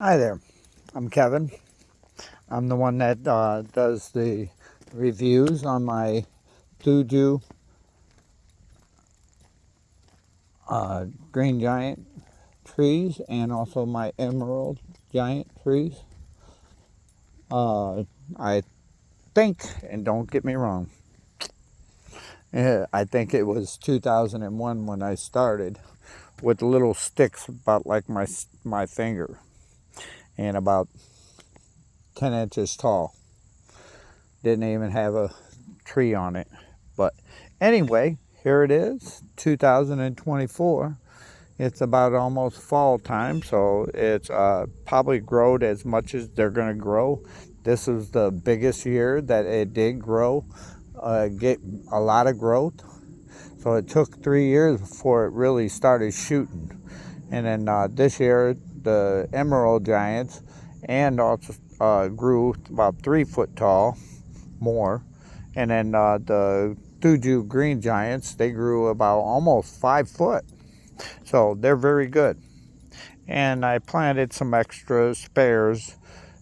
Hi there, I'm Kevin. I'm the one that does the reviews on my thuju green giant trees and also my emerald giant trees. I think, and don't get me wrong, I think it was 2001 when I started with little sticks about like my finger and about 10 inches tall. Didn't even have a tree on it. But anyway, here it is, 2024. It's about almost fall time, so it's probably growed as much as they're going to grow. This is the biggest year that it did grow, get a lot of growth. So it took 3 years before it really started shooting. And then this year, the emerald giants and also grew about 3 foot tall more. And then the thuju green giants, they grew about almost 5 foot. So they're very good. And I planted some extra spares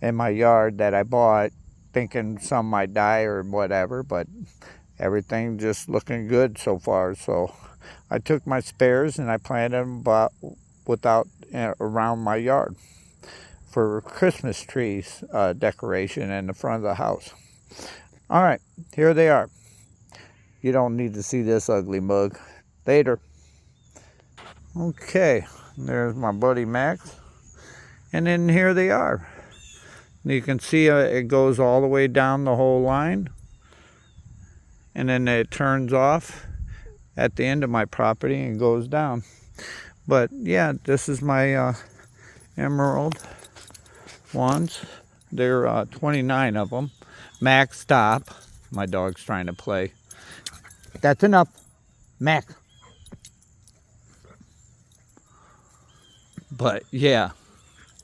in my yard that I bought thinking some might die or whatever, but everything just looking good so far. So I took my spares and I planted them around my yard for Christmas trees decoration in the front of the house. All right, here they are. You don't need to see this ugly mug. Later. Okay, there's my buddy Max. And then here they are. You can see it goes all the way down the whole line. And then it turns off at the end of my property and goes down. But yeah, this is my emerald ones. There are 29 of them. Max, stop. My dog's trying to play. That's enough. Max. But yeah,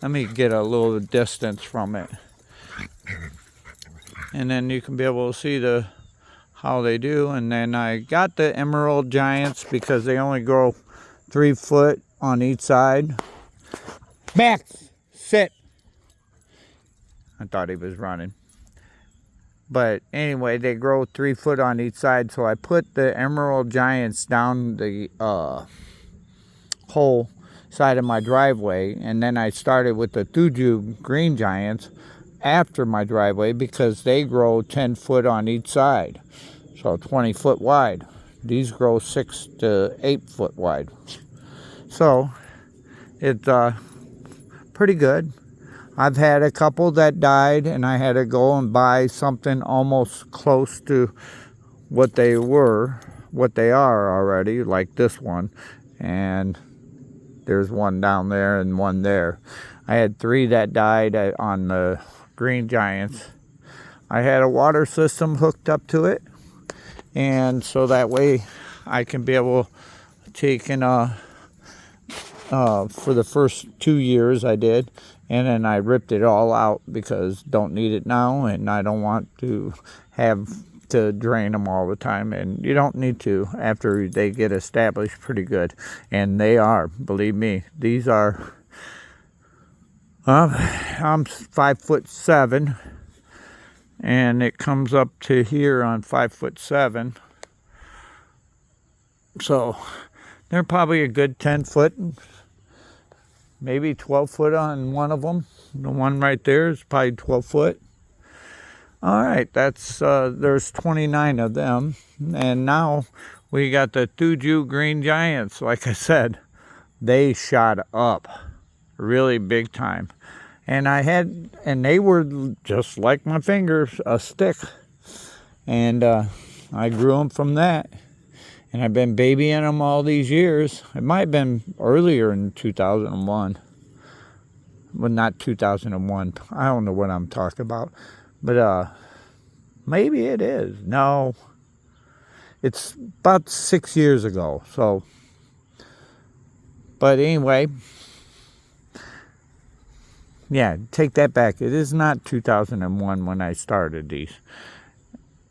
let me get a little distance from it. And then you can be able to see how they do. And then I got the emerald giants because they only grow 3 foot on each side. Max, sit. I thought he was running. But anyway, they grow 3 foot on each side. So I put the emerald giants down the whole side of my driveway. And then I started with the thuju green giants after my driveway because they grow 10 foot on each side. So 20 foot wide. These grow 6 to 8 foot wide. So it's pretty good. I've had a couple that died and I had to go and buy something almost close to what they are already, like this one. And there's one down there and one there. I had 3 that died on the green giants. I had a water system hooked up to it, and so that way I can be able to take in for the first 2 years I did, and then I ripped it all out because don't need it now, and I don't want to have to drain them all the time, and you don't need to after they get established pretty good. And they are, believe me. These are I'm 5'7", and it comes up to here on 5'7". So they're probably a good 10 foot, maybe 12 foot on one of them. The one right there is probably 12 foot. All right, that's there's 29 of them, and now we got the thuju green giants. Like I said, they shot up really big time, and they were just like my fingers, a stick, and I grew them from that, and I've been babying them all these years. It might have been earlier in 2001, well, not 2001. I don't know what I'm talking about. But maybe it is. No, it's about 6 years ago. So, but anyway, yeah, take that back. It is not 2001 when I started these.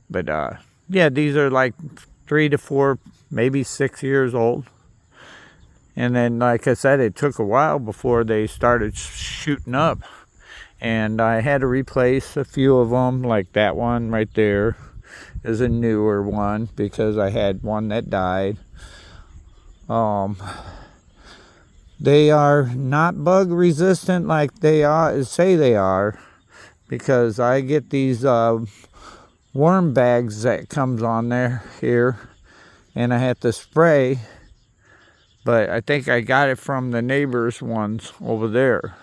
But yeah, these are like 3 to 4, maybe 6 years old. And then, like I said, it took a while before they started shooting up. And I had to replace a few of them, like that one right there is a newer one because I had one that died. They are not bug resistant like they say they are, because I get these worm bags that comes on there here, and I have to spray. But I think I got it from the neighbor's ones over there.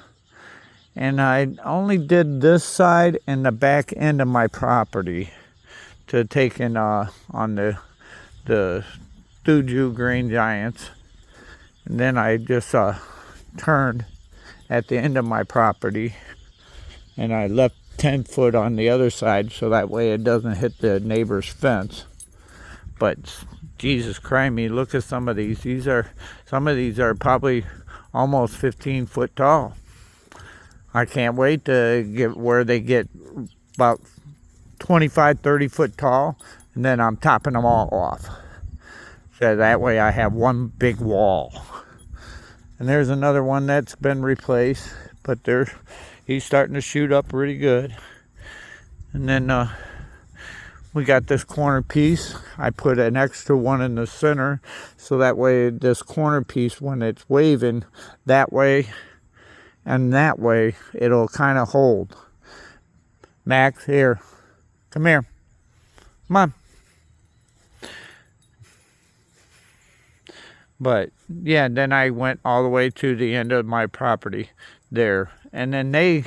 And I only did this side and the back end of my property to take in on the thuju green giants. And then I just turned at the end of my property, and I left 10 foot on the other side so that way it doesn't hit the neighbor's fence. But Jesus Christ, look at some of these. Some of these are probably almost 15 foot tall. I can't wait to get where they get about 25, 30 foot tall, and then I'm topping them all off. So that way I have one big wall. And there's another one that's been replaced, but he's starting to shoot up pretty good. And then we got this corner piece. I put an extra one in the center, so that way this corner piece, when it's waving that way and that way, it'll kind of hold. Max, here. Come here. Come on. But yeah, then I went all the way to the end of my property there. And then they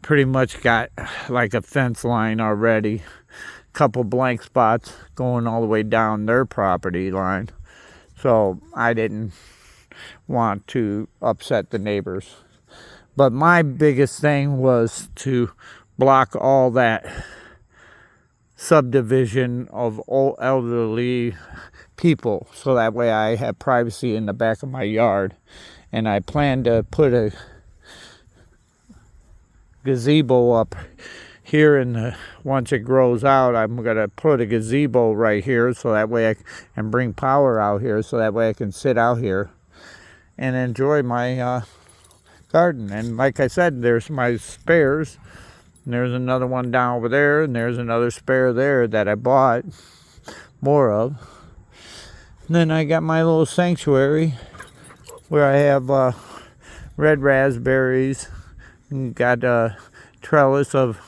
pretty much got like a fence line already. Couple blank spots going all the way down their property line. So I didn't want to upset the neighbors. But my biggest thing was to block all that subdivision of old elderly people, so that way I have privacy in the back of my yard. And I plan to put a gazebo up here once it grows out. I'm gonna put a gazebo right here, so that way I can bring power out here, so that way I can sit out here and enjoy my garden. And like I said, there's my spares. And there's another one down over there, and there's another spare there that I bought more of. And then I got my little sanctuary where I have red raspberries, and got a trellis of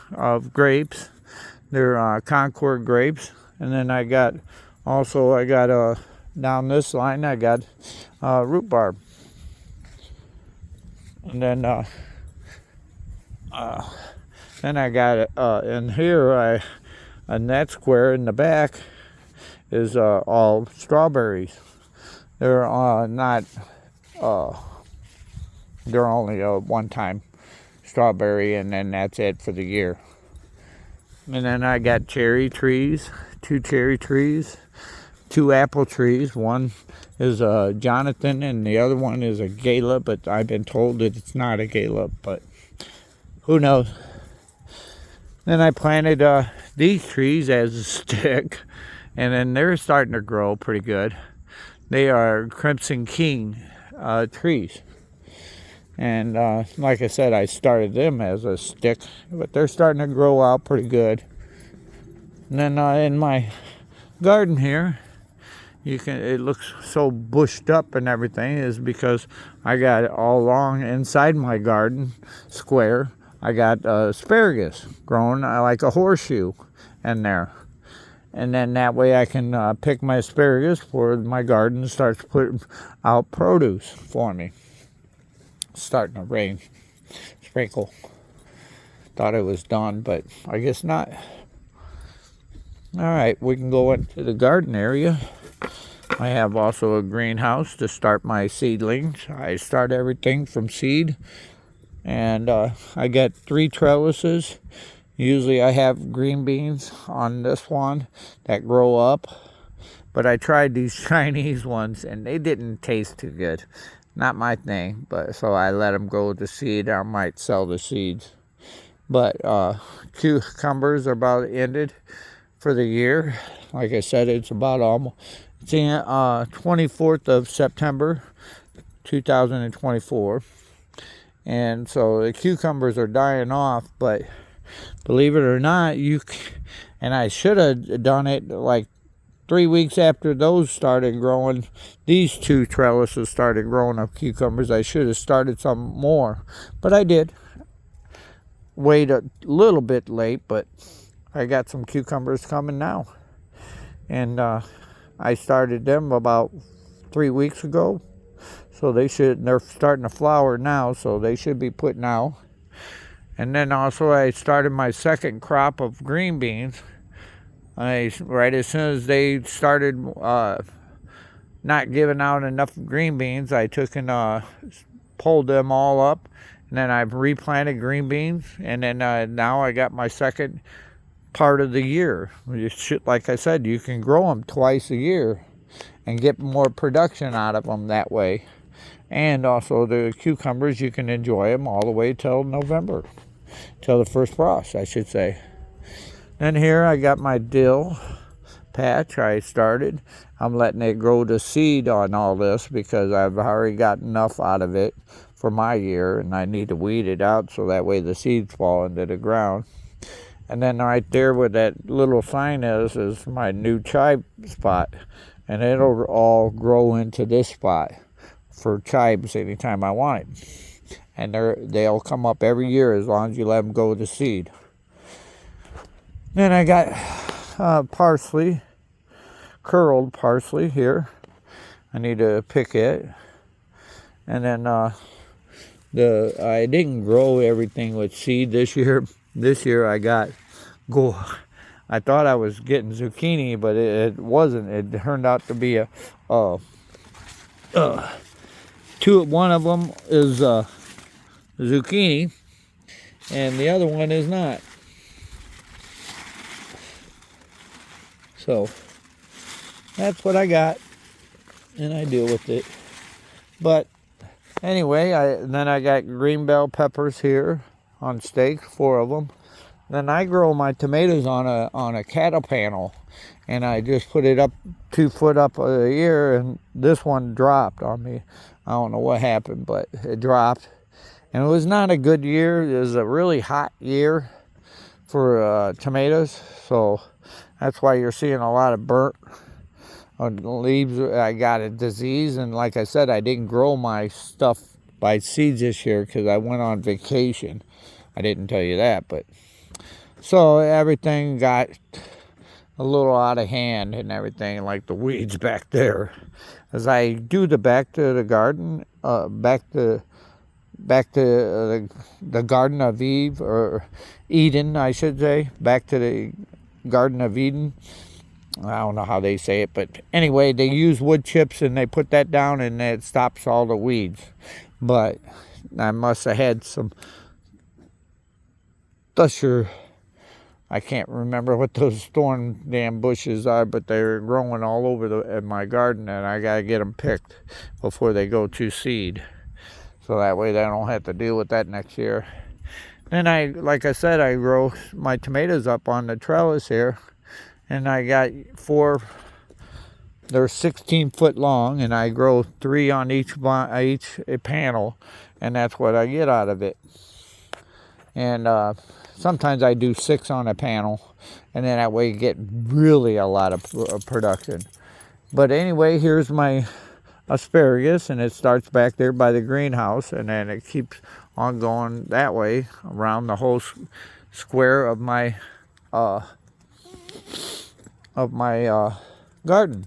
grapes. They're Concord grapes. And then I got down this line I got rhubarb. And then I got in here, in that square in the back is all strawberries. They're not, they're only a one-time strawberry, and then that's it for the year. And then I got cherry trees, 2 cherry trees, 2 apple trees. One is a Jonathan, and the other one is a Gala, but I've been told that it's not a Gala, but who knows. Then I planted these trees as a stick, and then they're starting to grow pretty good. They are Crimson King trees. And like I said, I started them as a stick, but they're starting to grow out pretty good. And then in my garden here, it looks so bushed up and everything, is because I got it all along inside my garden square. I got asparagus growing like a horseshoe in there. And then that way I can pick my asparagus before my garden starts putting out produce for me. It's starting to rain. Sprinkle. Thought it was done, but I guess not. Alright, we can go into the garden area. I have also a greenhouse to start my seedlings. I start everything from seed. And I got 3 trellises. Usually I have green beans on this one that grow up. But I tried these Chinese ones and they didn't taste too good. Not my thing, but so I let them go with the seed. I might sell the seeds. But cucumbers are about ended for the year. Like I said, it's about almost, it's the 24th of September. 2024. And so the cucumbers are dying off, but believe it or not, and I should have done it like 3 weeks after those started growing. These two trellises started growing of cucumbers. I should have started some more, but I did. Wait a little bit late, but I got some cucumbers coming now. And I started them about 3 weeks ago. So they're starting to flower now, so they should be putting out. And then also I started my second crop of green beans. Right as soon as they started not giving out enough green beans, I took and pulled them all up. And then I've replanted green beans. And then now I got my second part of the year. Like I said, you can grow them twice a year and get more production out of them that way. And also the cucumbers, you can enjoy them all the way till November, till the first frost, I should say. Then here I got my dill patch I started. I'm letting it grow to seed on all this because I've already got enough out of it for my year, and I need to weed it out so that way the seeds fall into the ground. And then right there where that little sign is my new chive spot, and it'll all grow into this spot for chives anytime I want it. And they'll come up every year as long as you let them go to seed. Then I got parsley, curled parsley here. I need to pick it. And then I didn't grow everything with seed this year. This year I thought I was getting zucchini, but it wasn't. It turned out to be one of them is zucchini, and the other one is not. So that's what I got, and I deal with it. But anyway, then I got green bell peppers here on stakes, 4 of them. Then I grow my tomatoes on a cattle panel, and I just put it up 2 foot up a year, and this one dropped on me. I don't know what happened, but it dropped. And it was not a good year. It was a really hot year for tomatoes, so that's why you're seeing a lot of burnt leaves. I got a disease, and like I said, I didn't grow my stuff by seeds this year because I went on vacation. I didn't tell you that, but so everything got a little out of hand and everything, like the weeds back there. As I do the back to the garden, back to the Garden of Eve, or Eden, I should say, back to the Garden of Eden. I don't know how they say it, but anyway, they use wood chips and they put that down and it stops all the weeds. But I must have had some thusher. I can't remember what those thorn damn bushes are, but they're growing all over in my garden, and I gotta get them picked before they go to seed, so that way I don't have to deal with that next year. Then like I said, I grow my tomatoes up on the trellis here, and I got 4. They're 16 foot long, and I grow 3 on each panel, and that's what I get out of it. And sometimes I do 6 on a panel, and then that way you get really a lot of production. But anyway, here's my asparagus, and it starts back there by the greenhouse, and then it keeps on going that way around the whole square of my garden.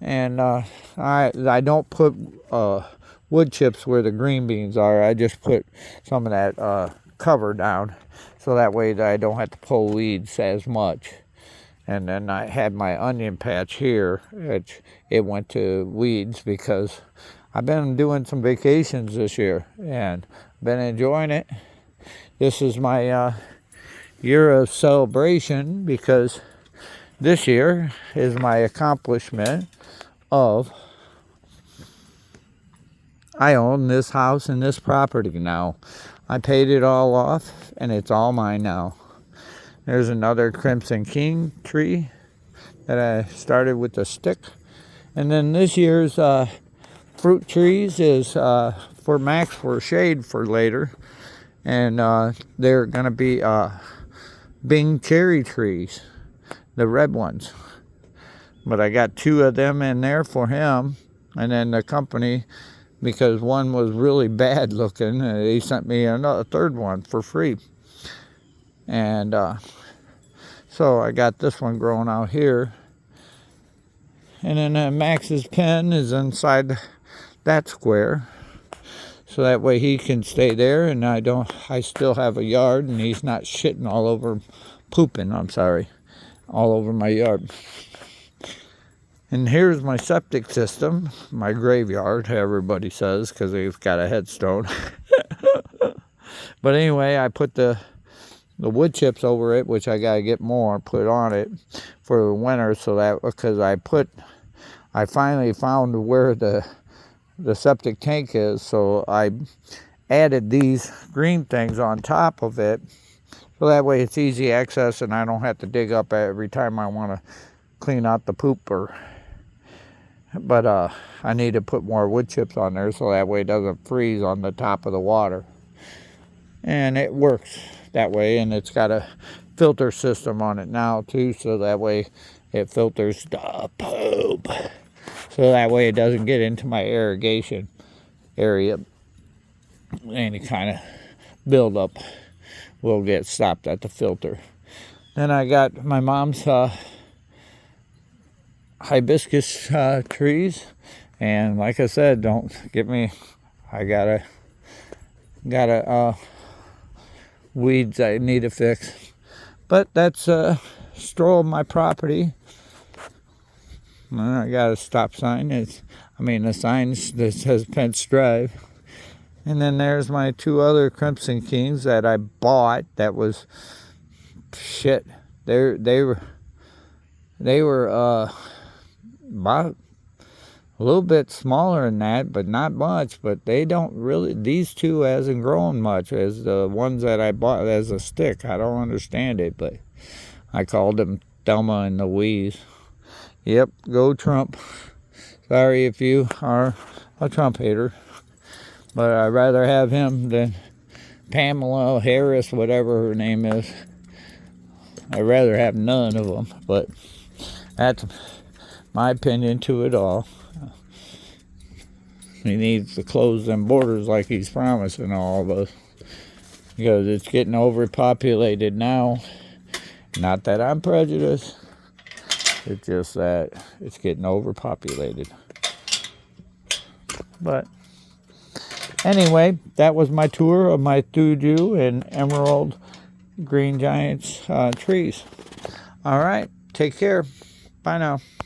And I don't put wood chips where the green beans are. I just put some of that cover down, so that way I don't have to pull weeds as much. And then I had my onion patch here, which it went to weeds because I've been doing some vacations this year and been enjoying it. This is my year of celebration because this year is my accomplishment of I own this house and this property now. I paid it all off, and it's all mine now. There's another Crimson King tree that I started with a stick. And then this year's fruit trees is for Max for shade for later. And they're going to be Bing cherry trees, the red ones. But I got 2 of them in there for him. And then the company, because one was really bad looking, they sent me a 3rd one for free. And so I got this one growing out here. And then Max's pen is inside that square. So that way he can stay there, and I still have a yard, and he's not shitting all over, pooping, I'm sorry, all over my yard. And here's my septic system, my graveyard, everybody says, because it's got a headstone. But anyway, I put the wood chips over it, which I got to get more, put on it for the winter, so that, because I finally found where the septic tank is, so I added these green things on top of it, so that way it's easy access and I don't have to dig up every time I want to clean out the poop. But I need to put more wood chips on there so that way it doesn't freeze on the top of the water, and it works that way. And it's got a filter system on it now too, so that way it filters the poop. So that way it doesn't get into my irrigation area. Any kind of buildup will get stopped at the filter. Then I got my mom's hibiscus trees. And like I said, don't get me, I gotta weeds I need to fix. But that's stroll my property. I got a stop sign. The sign that says Pence Drive. And then there's my 2 other Crimson Kings that I bought. That was shit. They were about a little bit smaller than that, but not much. But they don't really. These 2 hasn't grown much as the ones that I bought as a stick. I don't understand it, but I called them Thelma and Louise. Yep, go Trump. Sorry if you are a Trump hater, but I'd rather have him than Pamela Harris, whatever her name is. I'd rather have none of them, but that's my opinion to it all. He needs to close them borders like he's promising all of us, because it's getting overpopulated now. Not that I'm prejudiced. It's just that it's getting overpopulated. But anyway, that was my tour of my thuju and emerald green giants trees. All right, take care. Bye now.